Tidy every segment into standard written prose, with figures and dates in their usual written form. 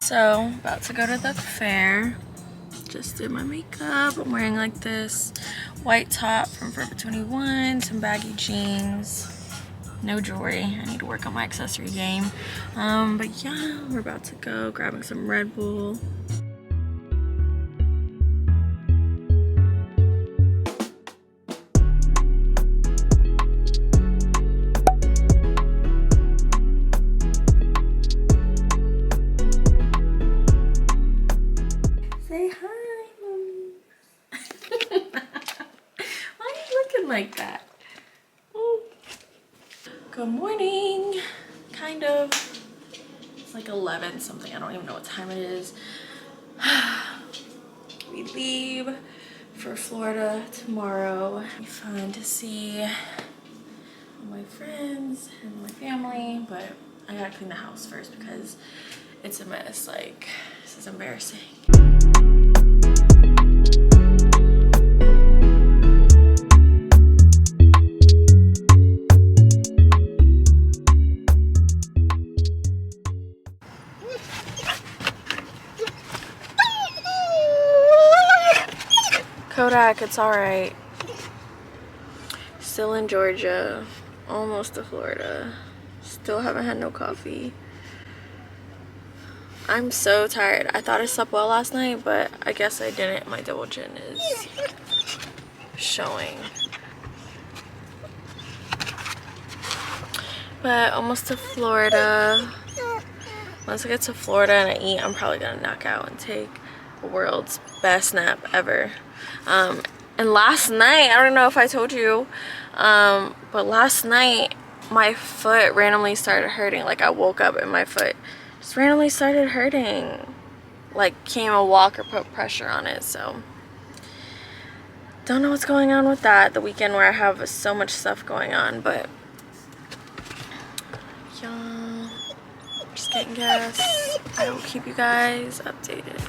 So, about to go to the fair. Just did my makeup. I'm wearing like this white top from Forever 21, some baggy jeans, no jewelry. I need to work on my accessory game. But yeah, we're about to go grabbing some Red Bull. Say hi, mommy. Why are you looking like that? Oh. Good morning. Kind of. It's like 11 something. I don't even know what time it is. We leave for Florida tomorrow. It'll be fun to see all my friends and my family, but I gotta clean the house first because it's a mess. Like, this is embarrassing. Kodak, it's all right. Still in Georgia, almost to Florida. Still haven't had no coffee. I'm so tired. I thought I slept well last night, but I guess I didn't. My double chin is showing. But almost to Florida. Once I get to Florida and I eat, I'm probably gonna knock out and take the world's best nap ever. And last night, I don't know if I told you, but last night my foot randomly started hurting. Like, I woke up and my foot just randomly started hurting. Like, came a walker put pressure on it. So don't know what's going on with that. The weekend where I have so much stuff going on, but yeah, just getting gas. I will keep you guys updated.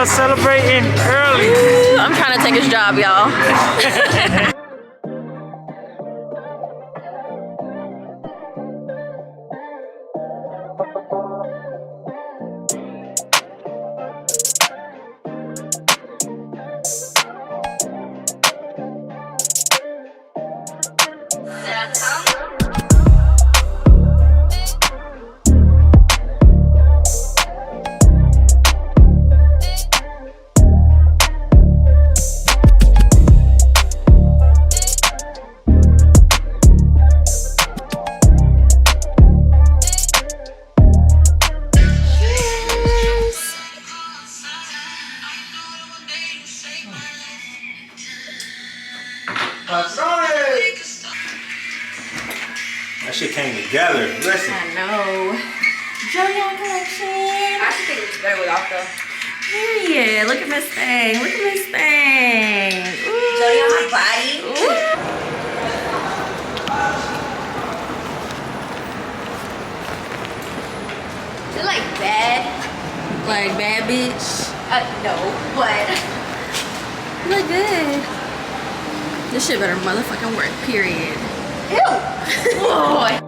Celebrating early. Ooh, I'm trying to take his job, y'all. That shit came together. Listen. I know. Jillian collection. I should think it's better without the Period. Look at Miss Thing. Look at Miss Thing. Jillian my body. Is it like bad? Like bad bitch. No, but You look good. This shit better motherfucking work. Period. ew. Oh.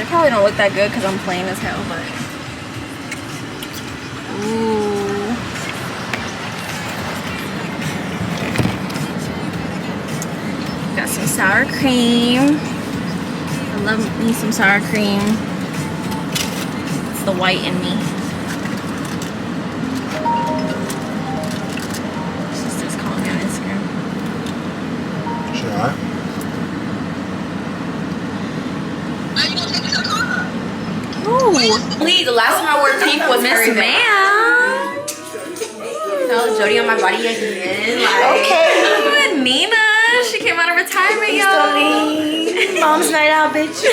probably don't look that good because I'm plain as hell, but. Ooh. Got some sour cream. I love me some sour cream. It's the white in me. She's just calling me on Instagram. Sure. Ooh. Please, the last time I wore pink was Miss very bad. Ma'am. No, Jody on my body again. Like, Okay. Ooh, Nina. She came out of retirement, y'all. Mom's night out, bitch.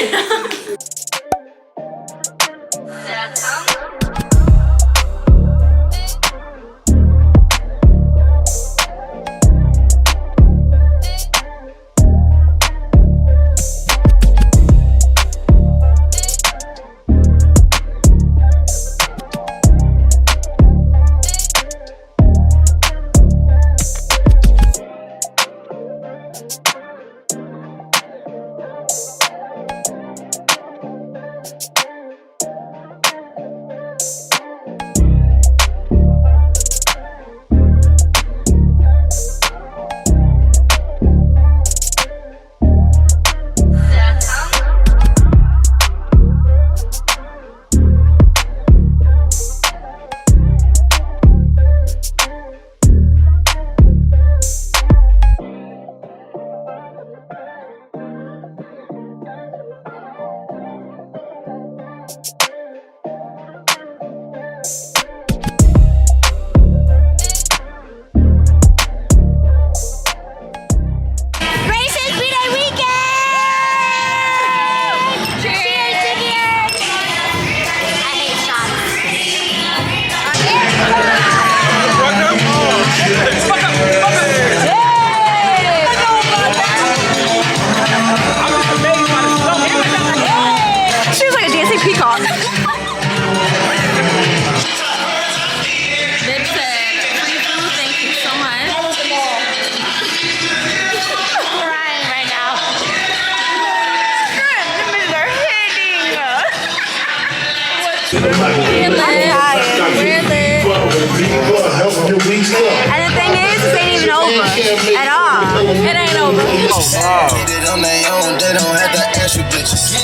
And the thing is, this ain't even over at all. It ain't over. On their own, they don't have to ask you bitches.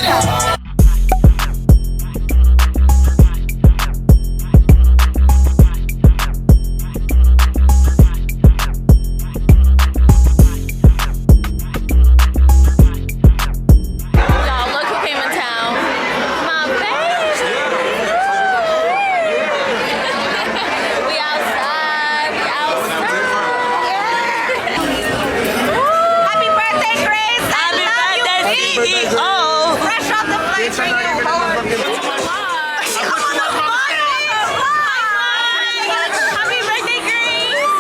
Y'all, look who came in town. My baby. We outside. We outside. Happy birthday, Grace! Happy birthday, CEO. Fresh off the plane for you, Lord. Happy birthday, Grace!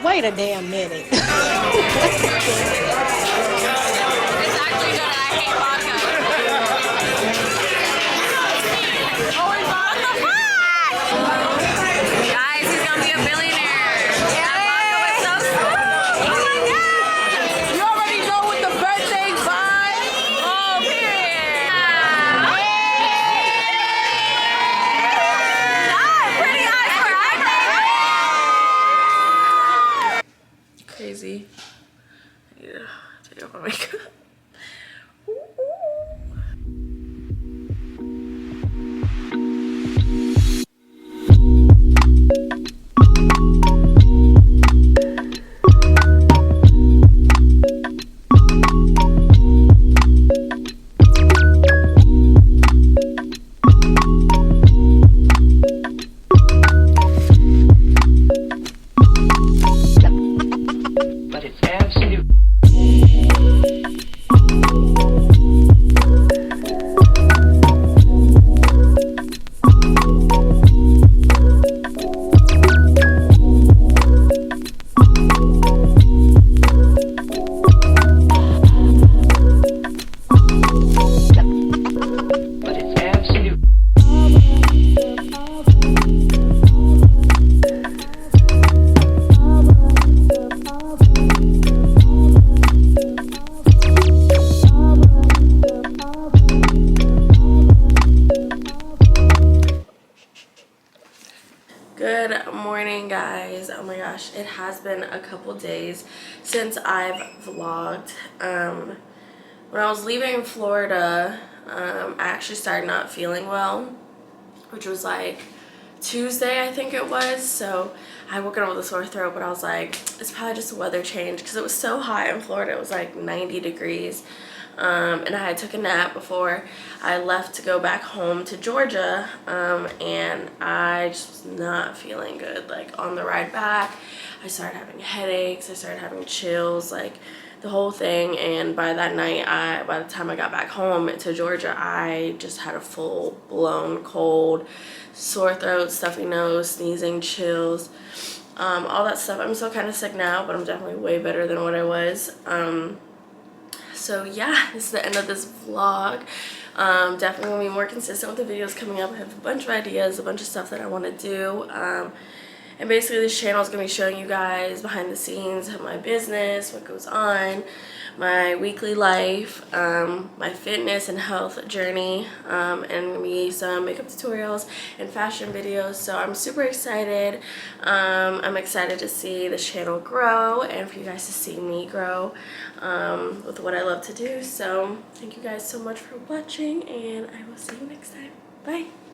Wait a damn minute. It's actually good. I hate vodka. Guys, he's gonna be a billionaire. That vodka was so sweet. Oh my god. You already know what the birthday vibe. Oh, period. Pretty eyes for crazy. I need to take off my makeup. Ooh. Good morning, guys. Oh my gosh, it has been a couple days since I've vlogged. When I was leaving Florida, I actually started not feeling well, which was like Tuesday, I think it was. So I woke up with a sore throat, but I was like, it's probably just a weather change because it was so hot in Florida. It was like 90 degrees. And I had took a nap before I left to go back home to Georgia, and I just was not feeling good. Like on the ride back, I started having headaches, I started having chills, like the whole thing. And by that night, by the time I got back home to Georgia, I just had a full-blown cold, sore throat, stuffy nose, sneezing, chills, all that stuff. I'm still kind of sick now, but I'm definitely way better than what I was. So yeah, this is the end of this vlog. Definitely gonna be more consistent with the videos coming up. I have a bunch of ideas, a bunch of stuff that I want to do. And basically this channel is going to be showing you guys behind the scenes of my business, what goes on, my weekly life, my fitness and health journey, and me some makeup tutorials and fashion videos. So I'm super excited. I'm excited to see this channel grow and for you guys to see me grow with what I love to do. So thank you guys so much for watching, and I will see you next time. Bye.